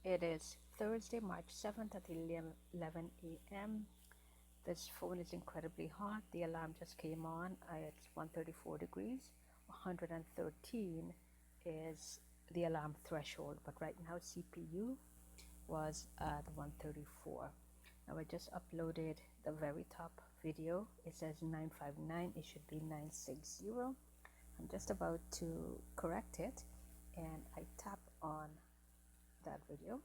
It is Thursday, March 7th at 11 a.m. This phone is incredibly hot. The alarm just came on. It's 134 degrees. 113 is the alarm threshold, but right now CPU was at 134. Now I just uploaded the very top video. It says 959. It should be 960. I'm just about to correct it, and I tap on that video.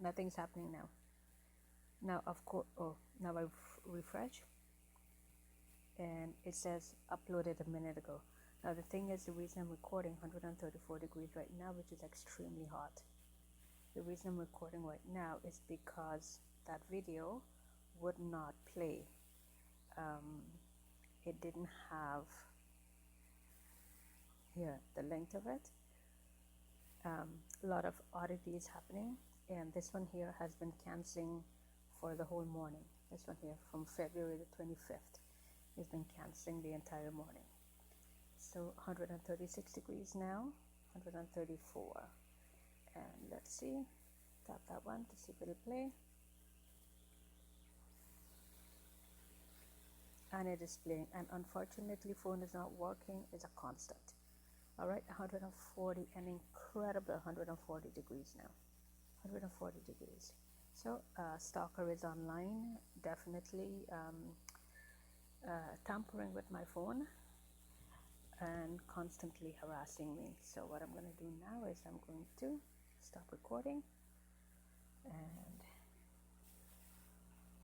Nothing's happening now. Now of course, now I refresh and it says uploaded a minute ago. Now the thing is, the reason I'm recording 134 degrees right now, which is extremely hot, the reason I'm recording right now is because that video would not play. It didn't have here the length of it. A lot of oddities happening, and this one here has been canceling for the whole morning. This one here from February the 25th has been canceling the entire morning. So 136 degrees now, 134, and let's see, tap that one to see if it'll play, and it is playing. And unfortunately, phone is not working. It's a constant. All right, 140, an incredible 140 degrees now, 140 degrees. So stalker is online, definitely tampering with my phone and constantly harassing me. So what I'm going to do now is I'm going to stop recording and